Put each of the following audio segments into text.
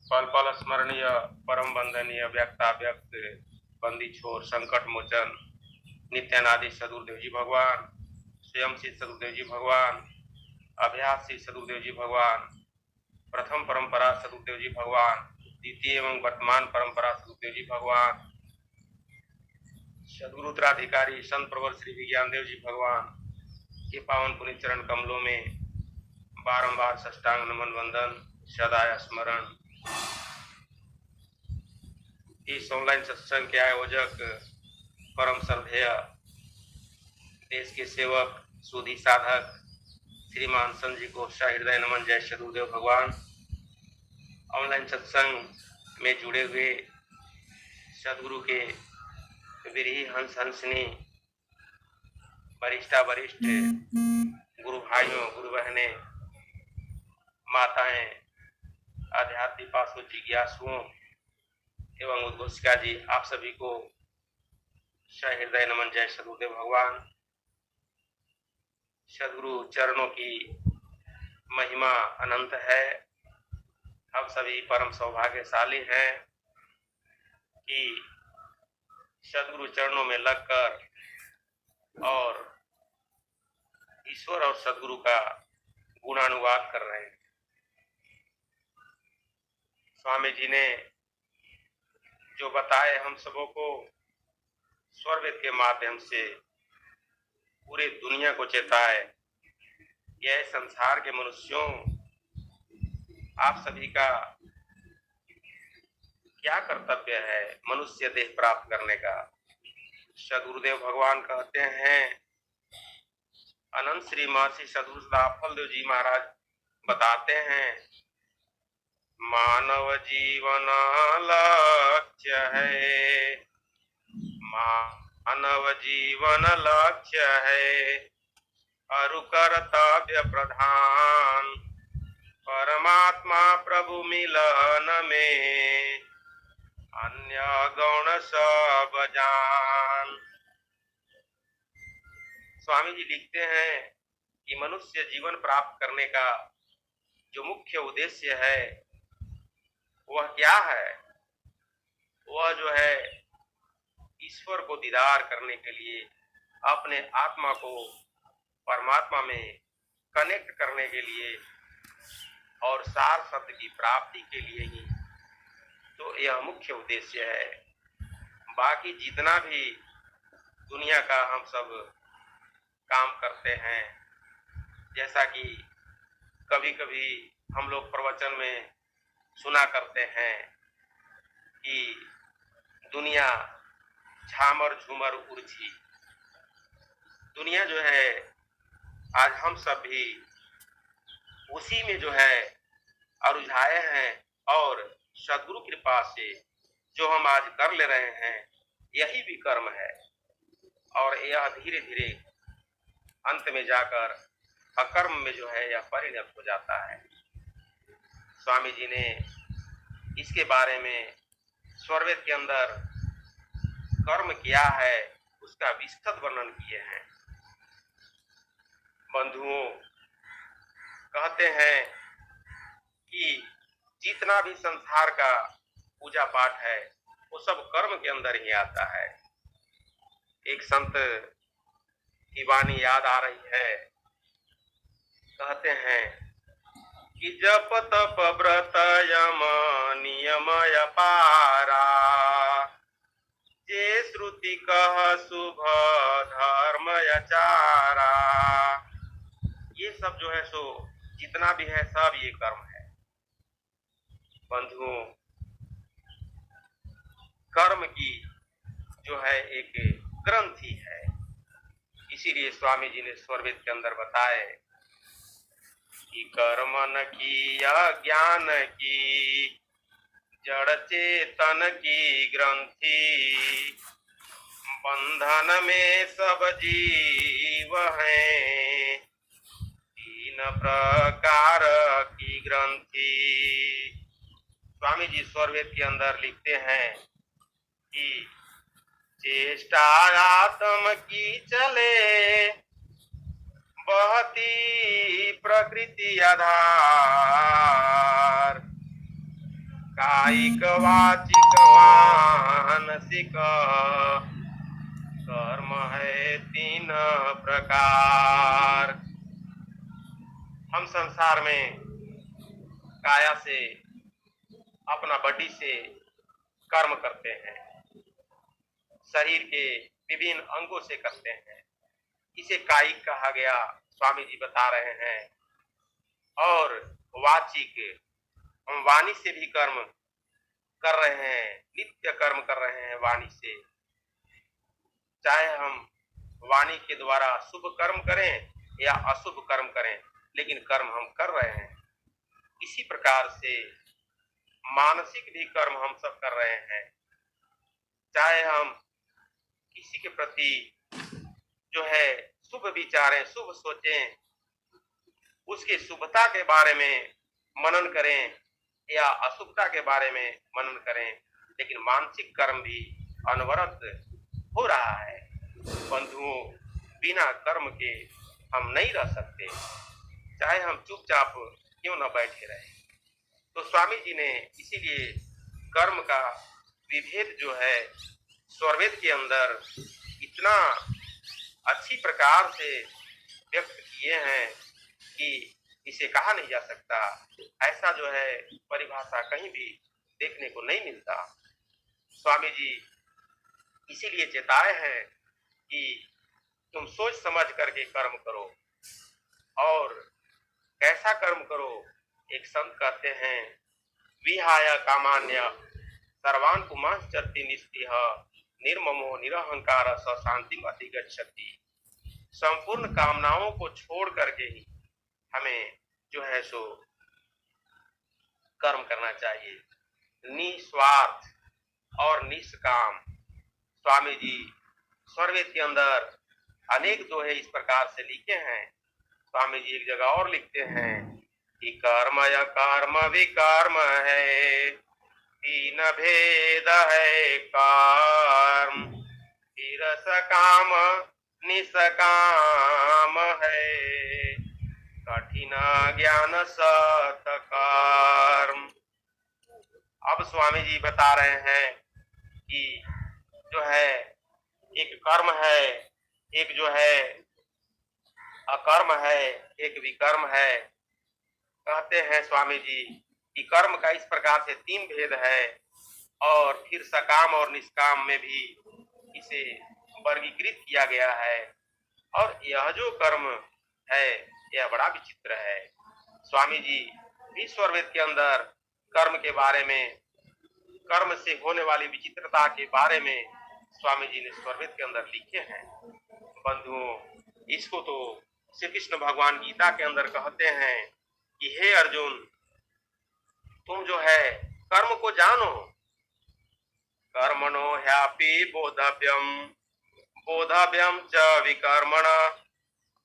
पल पल स्मरणीय परम वंदनीय व्यक्ताव्यक्त बंदी छोर संकट मोचन नित्यानादि सदगुरुदेव जी भगवान, स्वयं श्री सदगुरुदेव जी भगवान, अभ्यास श्री सदगुरुदेव जी भगवान, प्रथम परंपरा सदगुरुदेव जी भगवान, द्वितीय एवं वर्तमान परंपरा सदगुरुदेव जी भगवान, सदगुरु उत्तराधिकारी संत प्रवर श्री विज्ञान देव जी भगवान के पावन पुनीत चरण कमलों में बारंबार साष्टांग नमन वंदन सदा स्मरण। इस ऑनलाइन सत्संग के आयोजक परम श्रद्धेय देश के सेवक सुधी साधक श्रीमान संत जी को हृदय नमन। जय सदगुरुदेव भगवान। ऑनलाइन सत्संग में जुड़े हुए सदगुरु के विरही हंस हंसनी वरिष्ठा वरिष्ठ गुरु भाइयों, गुरु बहनें, माताएं, आध्यात्मिक पासु जिज्ञासुओं एवं उद्घोषिका जी, आप सभी को हृदय नमन। जय सदगुरुदेव भगवान। सदगुरु चरणों की महिमा अनंत है। हम सभी परम सौभाग्यशाली हैं कि सदगुरु चरणों में लगकर और ईश्वर और सदगुरु का गुणानुवाद कर रहे हैं। स्वामी जी ने जो बताए हम सबों को स्वरवेद के माध्यम से पूरे दुनिया को चेताए। यह संसार के मनुष्यों, आप सभी का क्या कर्तव्य है मनुष्य देह प्राप्त करने का। सदगुरुदेव भगवान कहते हैं, अनंत श्री महर्षि सदगुरु फलदेव जी महाराज बताते हैं, मानव जीवन लक्ष्य है, मानव जीवन लक्ष्य है, अरु कर्तव्य प्रधान, परमात्मा प्रभु मिलन में अन्य गौण सब जान। स्वामी जी लिखते हैं कि मनुष्य जीवन प्राप्त करने का जो मुख्य उद्देश्य है वह क्या है? वह जो है ईश्वर को दीदार करने के लिए, अपने आत्मा को परमात्मा में कनेक्ट करने के लिए और सार सत्य की प्राप्ति के लिए ही तो यह मुख्य उद्देश्य है। बाकी जितना भी दुनिया का हम सब काम करते हैं, जैसा कि कभी कभी हम लोग प्रवचन में सुना करते हैं कि दुनिया झामर झूमर उर्जी, दुनिया जो है आज हम सब भी उसी में जो है अरुझाए हैं और सदगुरु कृपा से जो हम आज कर ले रहे हैं यही भी कर्म है और यह धीरे धीरे अंत में जाकर अकर्म में जो है यह परिणत हो जाता है। स्वामी जी ने इसके बारे में स्वरवेद के अंदर कर्म क्या है उसका विस्तृत वर्णन किए हैं। बंधुओं, कहते हैं कि जितना भी संसार का पूजा पाठ है वो सब कर्म के अंदर ही आता है। एक संत की वाणी याद आ रही है, कहते हैं कि जप तप व्रत यम नियम अपारा, जे श्रुति कह शुभ धर्म आचारा। ये सब जो है सो जितना भी है सब ये कर्म है। बंधुओं, कर्म की जो है एक ग्रंथि है। इसीलिए स्वामी जी ने स्वरवेद के अंदर बताए कि कर्म न की या ज्ञान की, जड़ चेतन की ग्रंथि, बंधन में सब जीव हैं, तीन प्रकार की ग्रंथि। स्वामी जी स्वरवेद के अंदर लिखते हैं कि चेष्टा आत्म की चले, बहती प्रकृति आधार, कायिक वाचिक मानसिक कर्म है 3 प्रकार। हम संसार में काया से, अपना बॉडी से कर्म करते हैं, शरीर के विभिन्न अंगों से करते हैं, इसे कायिक कहा गया, स्वामी जी बता रहे हैं। और वाचिक, हम वाणी से भी कर्म कर रहे हैं, नित्य कर्म कर रहे हैं वाणी से, चाहे हम वाणी के द्वारा शुभ कर्म करें या अशुभ कर्म करें, लेकिन कर्म हम कर रहे हैं। इसी प्रकार से मानसिक भी कर्म हम सब कर रहे हैं, चाहे हम किसी के प्रति जो है शुभ विचारें, शुभ सोचें, उसकी शुभता के बारे में मनन करें या अशुभता के बारे में मनन करें, लेकिन मानसिक कर्म भी अनवरत हो रहा है। बंधुओं, बिना कर्म के हम नहीं रह सकते, चाहे हम चुपचाप क्यों न बैठे रहे। तो स्वामी जी ने इसीलिए कर्म का विभेद जो है स्वरवेद के अंदर इतना अच्छी प्रकार से व्यक्त किए हैं कि इसे कहा नहीं जा सकता। ऐसा जो है परिभाषा कहीं भी देखने को नहीं मिलता। स्वामी जी इसीलिए चेताए हैं कि तुम सोच समझ करके कर्म करो, और कैसा कर्म करो। एक संत कहते हैं, विहाय कामान्य सर्वान् पुमांश्चरति निस्पृह निर्ममो निरहंकार स शांतिम अधिगच्छति। संपूर्ण कामनाओं को छोड़ करके ही हमें जो है सो कर्म करना चाहिए, निस्वार्थ और निष्काम। स्वामी जी स्वरवेद के अंदर अनेक दोहे इस प्रकार से लिखे हैं। स्वामी जी एक जगह और लिखते हैं कि कर्म या कर्म विकर्म है, तीन भेद है कर्म, फिर सकाम निष्काम है, कठिन ज्ञान सत कर्म। अब स्वामी जी बता रहे हैं कि जो है एक कर्म है, एक जो है अकर्म है, एक विकर्म है। कहते हैं स्वामी जी कि कर्म का इस प्रकार से 3 भेद है, और फिर सकाम और निष्काम में भी इसे वर्गीकृत किया गया है। और यह जो कर्म है यह बड़ा विचित्र है। स्वामी जी ईश्वरवेद के अंदर कर्म के बारे में, कर्म से होने वाली विचित्रता के बारे में स्वामी जी ने स्वरवेद के अंदर लिखे हैं। बंधुओं, इसको तो श्री कृष्ण भगवान गीता के अंदर कहते हैं कि हे अर्जुन, तुम जो है कर्म को जानो, कर्मणो ह्यापि बोधव्यम बोधव्यम च विकर्मण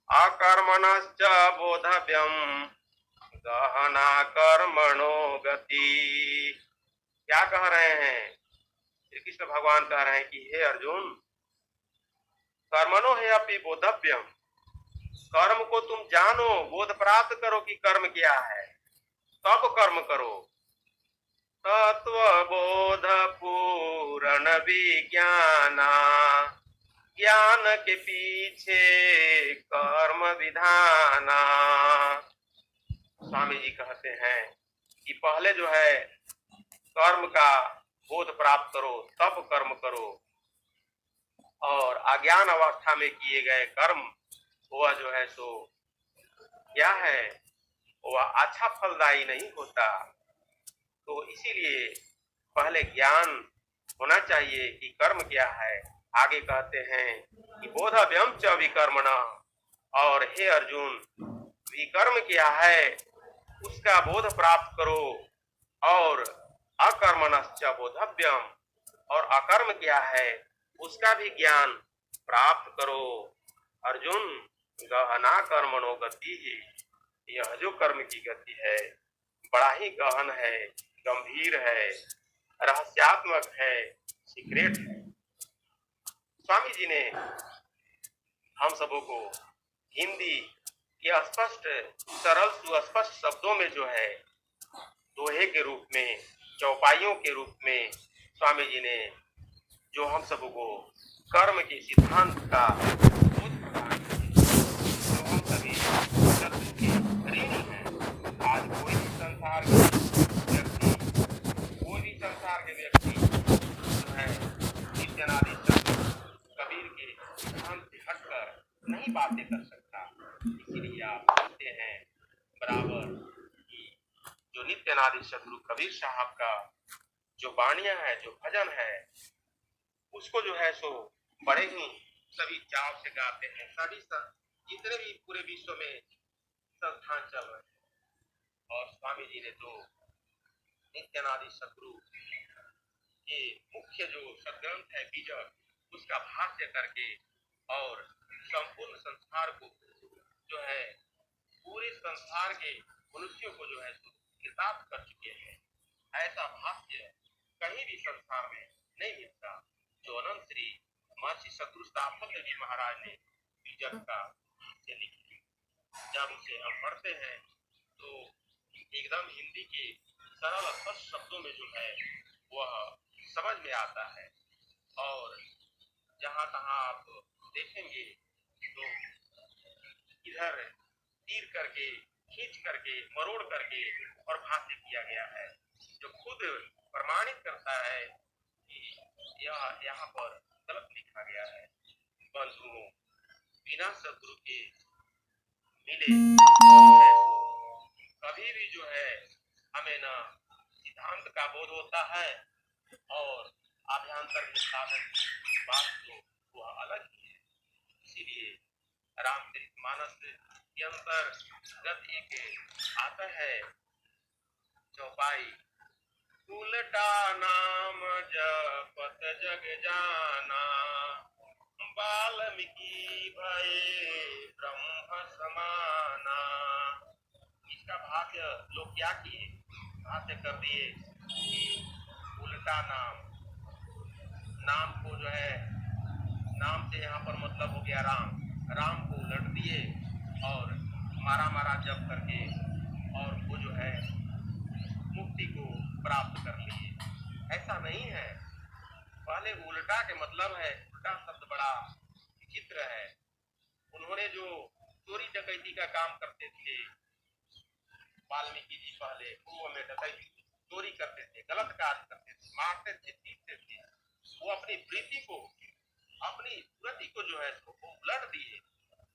अकर्मणश्च बोधव्यम गहना कर्मणो गति। क्या कह रहे हैं? श्री कृष्ण भगवान कह रहे हैं कि हे अर्जुन, कर्मणो ह्यापि बोधव्यम, कर्म को तुम जानो, बोध प्राप्त करो कि कर्म क्या है, तब कर्म करो। तत्व बोध पूर्ण विज्ञाना, ज्ञान के पीछे कर्म विधाना। स्वामी जी कहते हैं कि पहले जो है कर्म का बोध प्राप्त करो, तब कर्म करो, और अज्ञान अवस्था में किए गए कर्म वह जो है सो क्या है, वह अच्छा फलदायी नहीं होता। तो इसीलिए पहले ज्ञान होना चाहिए कि कर्म क्या है। आगे कहते हैं कि बोधव्यम च विकर्मण, और हे अर्जुन, विकर्म क्या है उसका बोध प्राप्त करो, और अकर्मणश्च बोधव्यम, और अकर्म क्या है उसका भी ज्ञान प्राप्त करो। अर्जुन, गहना कर्मणो गति ही, यह जो कर्म की गति है बड़ा ही गहन है, गंभीर है, रहस्यात्मक है, सीक्रेट है। स्वामी जी ने हम सबों को हिंदी के स्पष्ट, सरल, सुस्पष्ट शब्दों में जो है दोहे के रूप में चौपाइयों के रूप में स्वामी जी ने जो हम सबको कर्म के सिद्धांत का बोध प्रदान किया, जो हम सभी शत्रु के ऋणी हैं। आज कोई भी संसार के व्यक्ति जो है नित्यानादि शत्रु कबीर के सिद्धांत से हटकर नहीं बातें कर सकता। इसीलिए आप जानते हैं बराबर कि जो नित्यानादि शत्रु कबीर साहब का जो बाणियां है, जो भजन है, उसको जो है सो बड़े ही सभी चाव से गाते हैं। सभी जितने भी पूरे विश्व में संस्थान चल रहे हैं, और स्वामी जी ने तो नित्यानादि शत्रु के मुख्य जो सदग्रंथ है बीजक, उसका भाष्य करके और संपूर्ण संसार को जो है पूरे संसार के मनुष्यों को जो है किताब कर चुके हैं। ऐसा भाष्य कहीं भी संसार में नहीं मिलता जो अनंत श्री महर्षि शत्रुस्थापक जी महाराज ने बीजक का भाष्य लिखी। जब उसे हम पढ़ते हैं तो एकदम हिंदी के सरल स्पष्ट शब्दों में जो है वह समझ में आता है। और जहां तहां आप देखेंगे तो इधर तीर करके, खींच करके, मरोड़ करके और भाष्य किया गया है, जो खुद प्रमाणित करता है कि यह यहाँ पर गलत लिखा गया है। बंधुओं, बिना शत्रु के मिले कभी भी जो है हमें न सिद्धांत का बोध होता है और आभ्यंतर में साधन बात तो वह अलग ही है। इसीलिए रामचरित मानस के अंतर्गत एक आता है चौपाई, उल्टा नाम जपत जग जाना, वाल्मीकि भये ब्रह्म समाना। इसका भाष्य लोग क्या किए, भाष्य कर दिए कि उल्टा नाम को जो है, नाम से यहाँ पर मतलब हो गया राम को उलट दिए और मारा जप करके और वो जो है मुक्ति को प्राप्त कर लिए। ऐसा नहीं है। पहले उल्टा के मतलब है, उल्टा शब्द बड़ा विचित्र है। उन्होंने जो चोरी डकैती का काम करते थे, वाल्मीकि जी पहले पूर्व में डकैती चोरी करते थे, गलत कार्य करते थे, मारते थे, पीटते थे। वो अपनी वृत्ति को जो है वो उलट दिए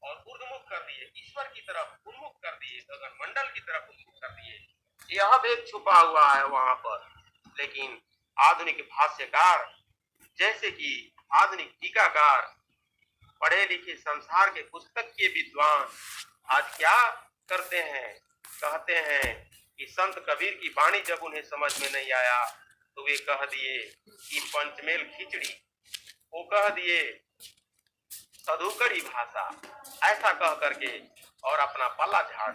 और उन्मुख कर दिए, ईश्वर की तरफ उन्मुख कर दिए, गगन मंडल की तरफ उन्मुख कर दिए। यह भेद छुपा हुआ है वहां पर। लेकिन आधुनिक भाष्यकार जैसे कि आधुनिक टीकाकार, पढ़े लिखे संसार के पुस्तक के विद्वान आज क्या करते हैं, कहते हैं कि संत कबीर की वाणी जब उन्हें समझ में नहीं आया तो वे कह दिए कि पंचमेल खिचड़ी, वो कह दिए सधुकड़ी भाषा, ऐसा कह करके और अपना पल्ला झाड़।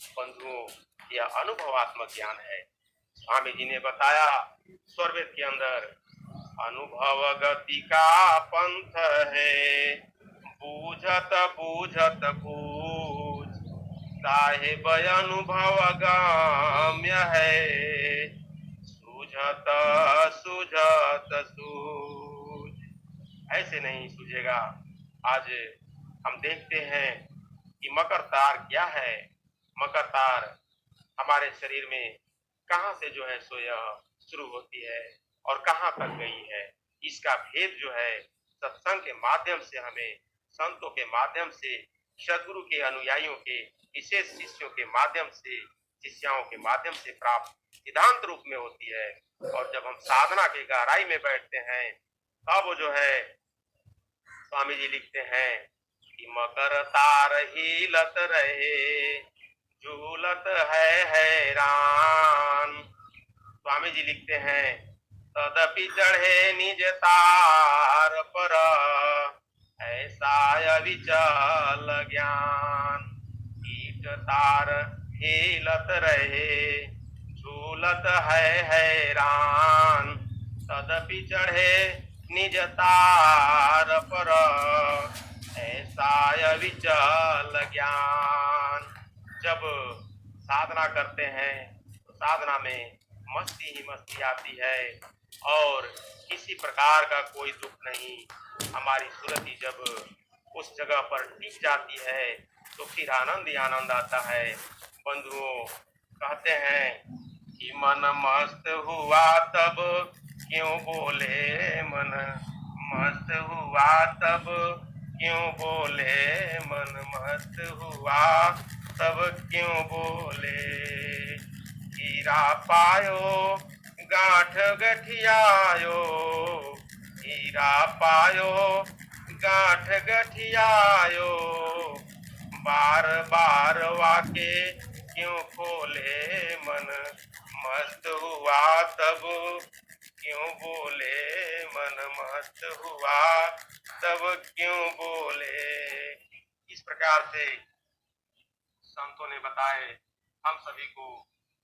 बंधुओं, यह अनुभवात्मक ज्ञान है। स्वामी जी ने बताया स्वरवेद के अंदर, अनुभव गति का पंथ है, बूझत बूझत बूझ, साहेब अनुभव गाम्य है, सूझत सूझत सूझ। ऐसे नहीं सूझेगा। आज हम देखते हैं कि मकर तार क्या है। मकर तार हमारे शरीर में कहाँ से जो है सो यह शुरू होती है और कहाँ तक गई है, इसका भेद जो है सत्संग के माध्यम से, हमें संतों के माध्यम से, सदगुरु के अनुयायियों के विशेष शिष्यों के माध्यम से, शिष्याओं के माध्यम से प्राप्त सिद्धांत रूप में होती है। और जब हम साधना की गहराई में बैठते हैं तब जो है स्वामी जी लिखते हैं कि मकर तार हिलत रहे, झूलत है हैरान। स्वामी जी लिखते हैं, तदपि चढ़े निज तार पर, ऐसा अविचल ज्ञान। कीट तार हिलत रहे, झूलत है हैरान, तदपि चढ़े निज तार पर, ऐसा अविचल ज्ञान। जब साधना करते हैं तो साधना में मस्ती ही मस्ती आती है और किसी प्रकार का कोई दुख नहीं। हमारी सुरति जब उस जगह पर टिक जाती है तो फिर आनंद ही आनंद आता है। बंधुओं, कहते हैं कि मन मस्त हुआ तब क्यों बोले मन, मस्त हुआ तब क्यों बोले मन, मस्त हुआ तब क्यों बोले। हीरा पायो गांठ गठियायो, हीरा पायो गांठ गठियायो, बार बार वाके क्यों खोले मन, मस्त हुआ तब क्यों बोले मन, मस्त हुआ तब क्यों बोले। इस प्रकार से संतों ने बताए, हम सभी को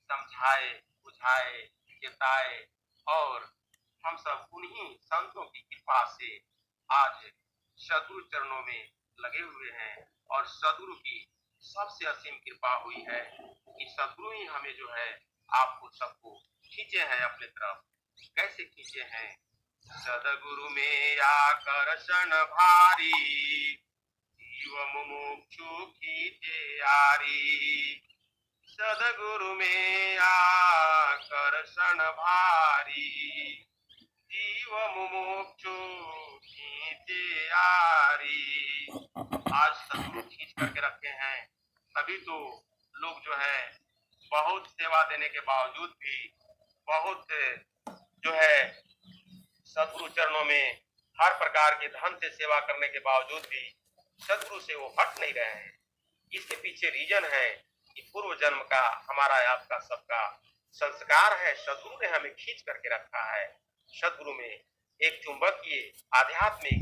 समझाए, बुझाए, चेताए और हम सब उन्हीं संतों की कृपा से आज सद्गुरु चरणों में लगे हुए हैं और सद्गुरु की सबसे असीम कृपा हुई है कि सद्गुरु ही हमें जो है आपको सबको खींचे हैं अपने तरफ। कैसे खींचे हैं? सद्गुरु में आकर्षण भारी, जीव मुमुक्षु खींचे आरी। सद्गुरु में आकर्षण भारी, जीव मुमुक्षु खींचे आरी। आज सद्गुरु खींच करके रखे हैं, तभी तो लोग जो है बहुत सेवा देने के बावजूद भी, बहुत जो है सद्गुरु चरणों में हर प्रकार के धन से सेवा करने के बावजूद भी सद्गुरु से वो हट नहीं रहे हैं। इसके पीछे रीजन है कि पूर्व जन्म का हमारा आपका सबका संस्कार है। सद्गुरु ने हमें खींच करके रखा है। सद्गुरु में एक चुंबकीय आध्यात्मिक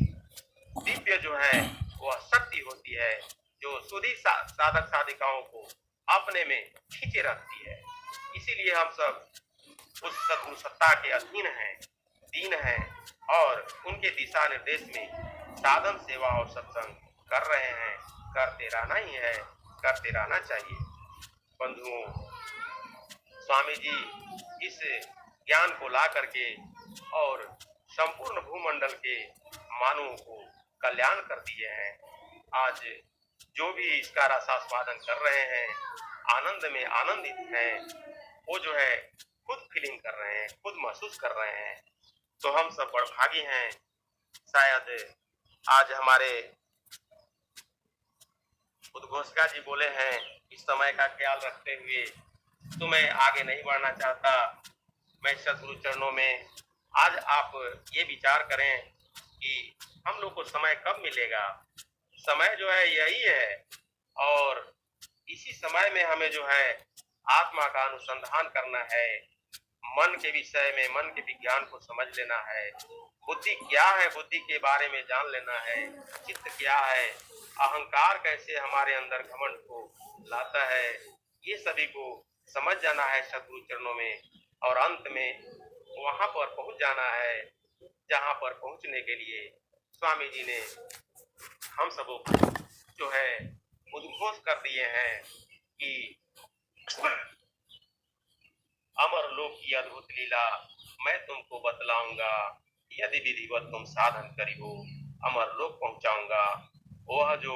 दिव्य जो है वह शक्ति होती है जो सुधी साधक साधिकाओं को अपने में खींचे रखती है। इसीलिए हम सब उस सद्गुरु सत्ता के अधीन हैं, दीन हैं और उनके दिशा निर्देश में साधन सेवा और सत्संग कर रहे हैं। करते रहना ही है, करते रहना चाहिए। बंधुओं, स्वामी जी इस ज्ञान को ला करके और संपूर्ण भूमंडल के मानवों को कल्याण कर दिए हैं। आज जो भी इसका रसास्वादन कर रहे हैं, आनंद में आनंदित हैं, वो जो है खुद फीलिंग कर रहे हैं, खुद महसूस कर रहे हैं। तो हम सब बड़भागी हैं। शायद आज हमारे उद्घोषका जी बोले हैं, इस समय का ख्याल रखते हुए तो मैं आगे नहीं बढ़ना चाहता। मैं सद्गुरु चरणों में आज आप ये विचार करें कि हम लोग को समय कब मिलेगा। समय जो है यही है और इसी समय में हमें जो है आत्मा का अनुसंधान करना है, मन के विषय में, मन के विज्ञान को समझ लेना है। बुद्धि क्या है, बुद्धि के बारे में जान लेना है। चित्त क्या है, अहंकार कैसे हमारे अंदर घमंड को लाता है, ये सभी को समझ जाना है सद्गुरु चरणों में। और अंत में वहां पर पहुंच जाना है जहां पर पहुंचने के लिए स्वामी जी ने हम सबों को जो है उद्घोष कर दिए हैं कि अमर लोक की अद्भुत लीला मैं तुमको बतलाऊंगा, यदि विधिवत तुम साधन करियो अमर लोक पहुंचाऊंगा। वह जो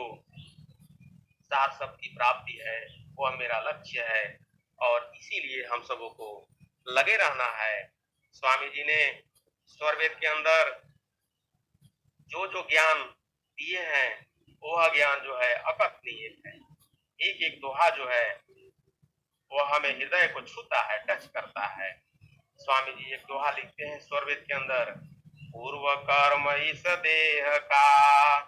सार सब की प्राप्ति है वह मेरा लक्ष्य है और इसीलिए हम सबों को लगे रहना है। स्वामी जी ने स्वरवेद के अंदर जो जो ज्ञान दिए हैं वह ज्ञान जो है अकथनीय है। एक एक दोहा जो है वह हमें हृदय को छूता है, टच करता है। स्वामी जी एक दोहा लिखते हैं स्वरवेद के अंदर, पूर्व कर्म इस देह का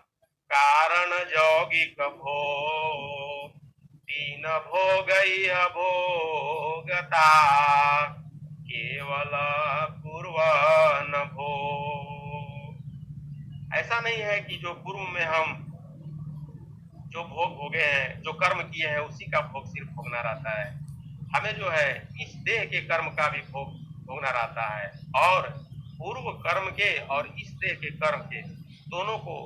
कारण यौगिक भोग, तीन भोग भोगता केवल पूर्व न भोग। ऐसा नहीं है कि जो पूर्व में हम जो भोग भोगे हैं, जो कर्म किए हैं उसी का भोग सिर्फ भोगना रहता है। हमें जो है इस देह के कर्म का भी भोग भोगना रहता है और पूर्व कर्म के और इस देह के कर्म के दोनों को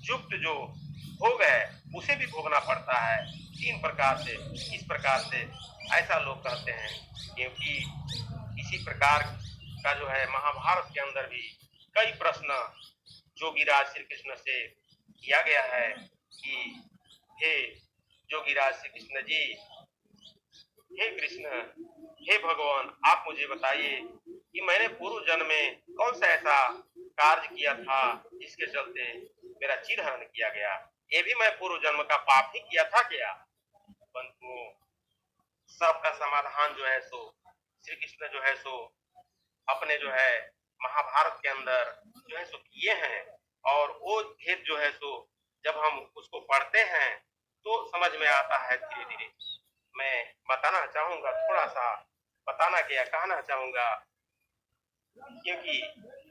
युक्त जो भोग है उसे भी भोगना पड़ता है। तीन प्रकार से, इस प्रकार से ऐसा लोग कहते हैं क्योंकि इसी प्रकार का जो है महाभारत के अंदर भी कई प्रश्न जोगीराज श्री कृष्ण से किया गया है कि हे जोगीराज श्री कृष्ण जी, हे कृष्ण, हे भगवान, आप मुझे बताइए कि मैंने पूर्व जन्म में कौन सा ऐसा कार्य किया था जिसके चलते मेरा चिरहरण किया गया। ये भी मैं पूर्व जन्म का पाप ही किया था क्या? बंधुओं, सबका समाधान जो है सो श्री कृष्ण जो है सो अपने जो है महाभारत के अंदर जो है सो किए हैं। और वो भेद जो है सो जब हम उसको पढ़ते हैं तो समझ में आता है धीरे धीरे। मैं बताना चाहूंगा, थोड़ा सा बताना क्या कहना चाहूंगा, क्योंकि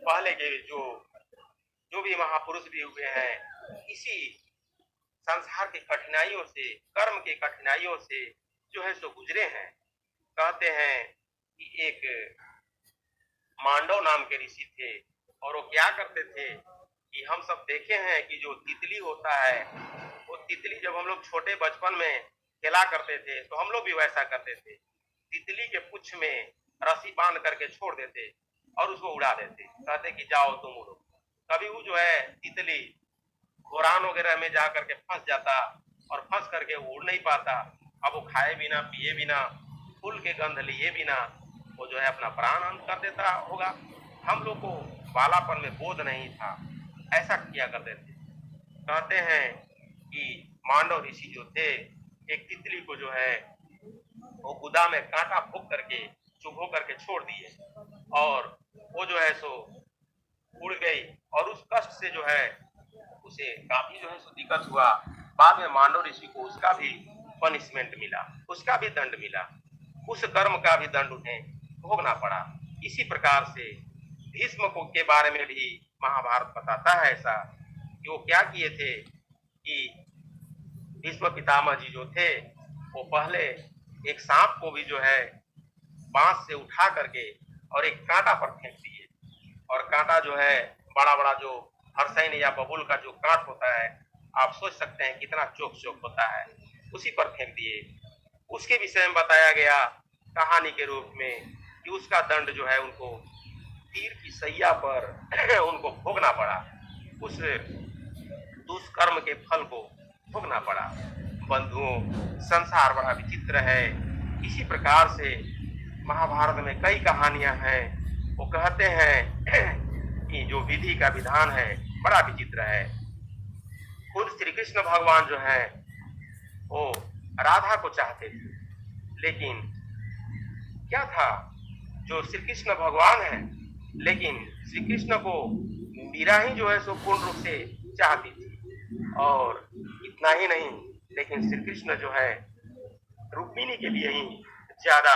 पहले के जो भी महापुरुष भी हुए हैं इसी संसार की कठिनाइयों से, कर्म की कठिनाइयों से जो है सो गुजरे हैं। कहते हैं कि एक मांडव नाम के ऋषि थे और वो क्या करते थे कि हम सब देखे हैं कि जो तितली होता है, वो तितली जब हम लोग छोटे बचपन में खेला करते थे तो हम लोग भी वैसा करते थे। तितली के पुच्छ में रस्सी बांध करके छोड़ देते और उसको उड़ा देते, कहते कि जाओ तुम उड़ो। कभी वो जो है तितली घोरान वगैरह में जा करके फंस जाता और फंस करके उड़ नहीं पाता। अब वो खाए बिना, पिए बिना, फूल के गंध लिए बिना वो जो है अपना प्राण अंत कर देता होगा। हम लोग को बालापन में बोध नहीं था, ऐसा किया करते थे। कहते हैं कि मांडव ऋषि जो थे, एक तितली को जो है वो गुदा में कांटा फूंक करके चुभो करके छोड़ दिए और वो जो है सो उड़ गई। और उस कष्ट से जो है उसे काफी जो है सो दिक्कत हुआ। बाद में मांडव ऋषि को उसका भी पनिशमेंट मिला, उसका भी दंड मिला, उस कर्म का भी दंड उन्हें भोगना पड़ा। इसी प्रकार से भीष्म को के बारे में भी महाभारत बताता है ऐसा कि वो क्या किए थे कि भीष्म पितामह जी जो थे वो पहले एक सांप को भी जो है बांस से उठा करके और एक कांटा पर फेंक दिए। और कांटा जो है बड़ा बड़ा जो हरसैन या बबूल का जो कांट होता है, आप सोच सकते हैं कितना चोक चोक होता है, उसी पर फेंक दिए। उसके विषय में बताया गया कहानी के रूप में कि उसका दंड जो है उनको तीर की सैया पर उनको भोगना पड़ा, उस दुष्कर्म के फल को भोगना पड़ा। बंधुओं, संसार बड़ा विचित्र है। इसी प्रकार से महाभारत में कई कहानियां हैं। वो कहते हैं कि जो विधि का विधान है बड़ा विचित्र है। खुद श्री कृष्ण भगवान जो है वो राधा को चाहते थे, लेकिन क्या था, जो श्री कृष्ण भगवान है, लेकिन श्री कृष्ण को मीरा ही जो है सो पूर्ण रूप से चाहती थी। और इतना ही नहीं, लेकिन श्री कृष्ण जो है रुक्मिणी के लिए ही ज्यादा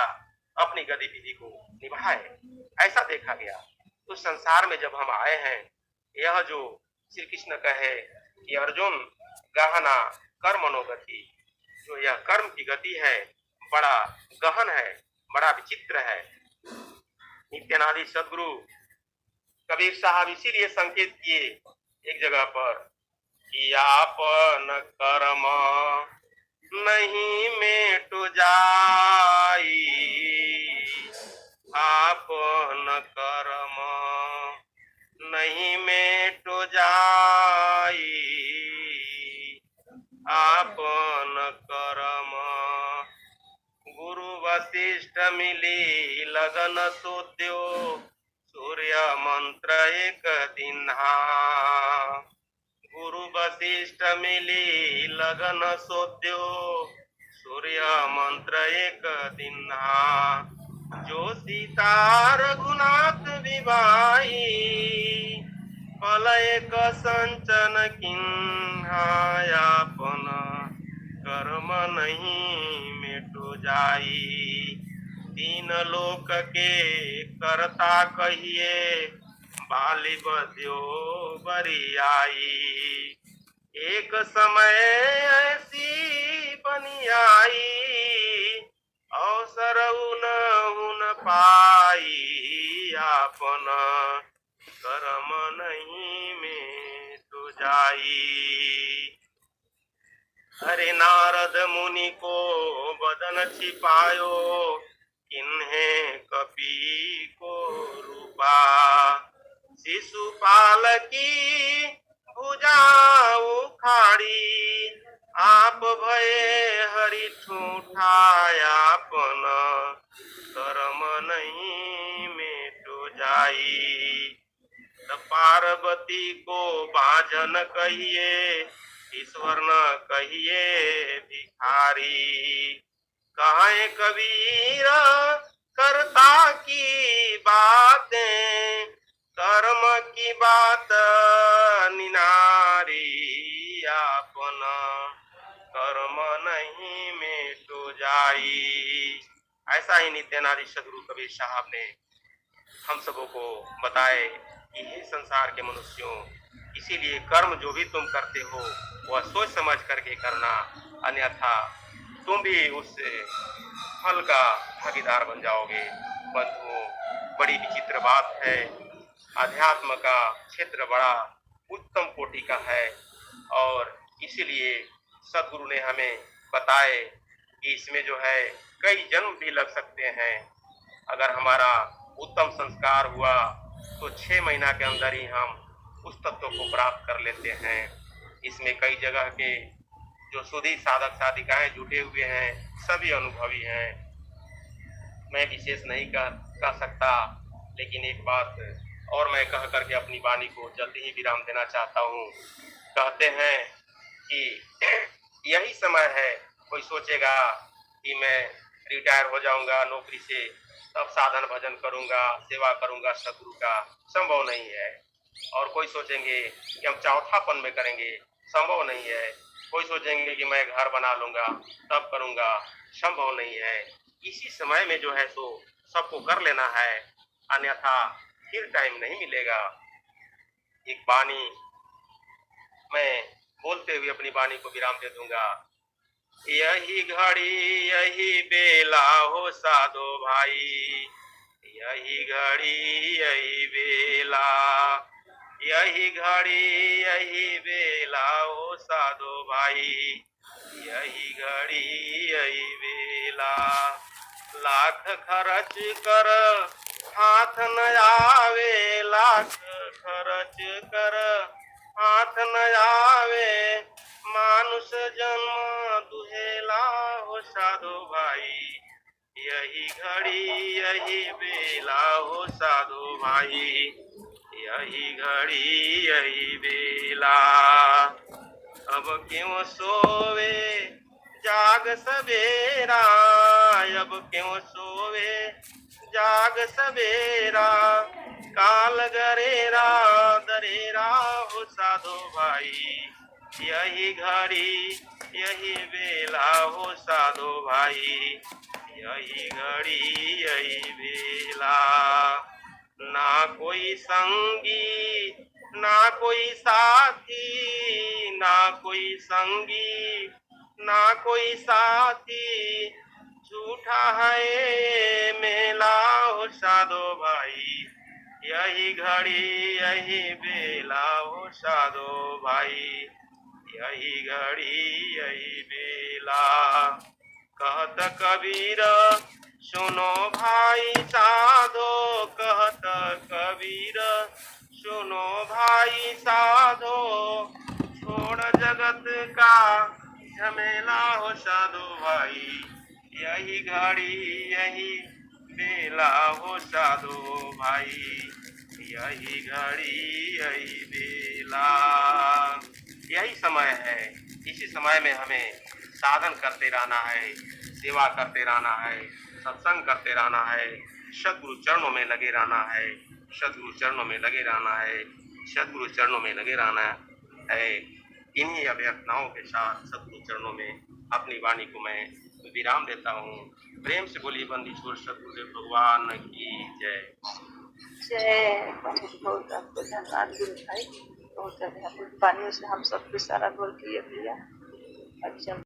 अपनी गतिविधि को निभाए, ऐसा देखा गया। तो संसार में जब हम आए हैं, यह जो श्री कृष्ण कहे कि अर्जुन गहना कर्मणोगति, जो यह कर्म की गति है बड़ा गहन है, बड़ा विचित्र है। नित्यानादि सदगुरु कबीर साहब इसीलिए संकेत किए एक जगह पर कि आपन कर्म नहीं मेट जाई, आपन कर्म नहीं मेट जाई, आपन कर्म गुरु वशिष्ठ मिली लगन सोद्यो, सूर्य मंत्र एक दिन्हा। गुरु वशिष्ठ मिली लगन सोद्यो, सूर्य मंत्र एक दिन्हा। जो सीता रघुनाथ विवाही, फल एक संचन किन्हा। आपन कर्म नहीं मेटो जाई, तीन लोक के करता कहिए, बाली बद्यो बरियाई। एक समय ऐसी बनी आई, अवसर उन पाई। आपन कर्म नहीं मेटो जाई। हरे नारद मुनि को बदन छिपायो, किन्हें कपि हुआ, शिशुपाल की भुजा उखाड़ी, आप भये हरि ठूठायापन, कर्म नहीं मेटो जाई। पार्वती को बाजन कहिए, ईश्वर न कहिए भिखारी। कहे कबीर कर्ता की बातें, कर्म की बात निनारी, आपन कर्म नहीं मेटो जाई। ऐसा ही नित्यानारी सदगुरु कबीर साहब ने हम सबों को बताए कि हे संसार के मनुष्यों, इसीलिए कर्म जो भी तुम करते हो वह सोच समझ करके करना, अन्यथा तुम भी उस फल का भागीदार बन जाओगे। बंधुओं, बड़ी विचित्र बात है, अध्यात्म का क्षेत्र बड़ा उत्तम कोटि का है और इसीलिए सदगुरु ने हमें बताए कि इसमें जो है कई जन्म भी लग सकते हैं। अगर हमारा उत्तम संस्कार हुआ तो 6 महीना के अंदर ही हम उस तत्व को प्राप्त कर लेते हैं। इसमें कई जगह के जो सुधी साधक साधिकाएं जुटे हुए हैं सभी अनुभवी हैं, मैं विशेष नहीं कह सकता, लेकिन एक बात और मैं कह करके अपनी वाणी को जल्दी ही विराम देना चाहता हूँ। कहते हैं कि यही समय है, कोई सोचेगा कि मैं रिटायर हो जाऊंगा नौकरी से तब साधन भजन करूंगा, सेवा करूंगा सदगुरु का, संभव नहीं है। और कोई सोचेंगे कि हम चौथापन में करेंगे, संभव नहीं है। कोई सोचेंगे कि मैं घर बना लूंगा तब करूंगा, संभव नहीं है। इसी समय में जो है सो सबको कर लेना है, अन्यथा फिर टाइम नहीं मिलेगा। एक वाणी मैं बोलते हुए अपनी वाणी को विराम दे दूंगा। यही घड़ी यही बेला हो साधो भाई, यही घड़ी यही बेला, यही घड़ी यही बेला हो साधो भाई, यही घड़ी यही बेला। लाख खर्च कर हाथ न आवे, लाख खर्च कर हाथ न आवे, मानुष जन्म दुहेला हो साधो भाई, यही घड़ी यही बेला हो साधो भाई, यही घड़ी यही बेला। अब क्यों सोवे जाग सवेरा, अब क्यों सोवे जाग सवेरा, काल गरेरा दरेरा हो साधो भाई, यही घड़ी यही बेला हो साधो भाई, यही घड़ी यही बेला। ना कोई संगी ना कोई साथी, ना कोई संगी ना कोई साथी, झूठा है मेला हो साधो भाई, यही घड़ी यही बेला हो साधो भाई, यही घड़ी यही बेला। कहत कबीर सुनो भाई साधो, कहत कबीर सुनो भाई साधो, छोड़ जगत का झमेला हो साधो भाई, यही घड़ी यही बेला हो साधो भाई, यही घड़ी यही बेला। यही समय है, इसी समय में हमें साधन करते रहना है, सेवा करते रहना है, सत्संग करते रहना है, सद्गुरु चरणों में लगे रहना है, सद्गुरु चरणों में लगे रहना है, सद्गुरु चरणों में लगे रहना है। इन्हीं अभ्यर्थनाओं के साथ सद्गुरु चरणों में अपनी वाणी को मैं विराम देता हूँ। प्रेम से बोलिए बंदी छोड़ सद्गुरुदेव भगवान की जय। जय। बहुत आपको धन्यवाद गुरु भाई, बहुत पानियों से हम सब सारा बोल किए भैया। अच्छा।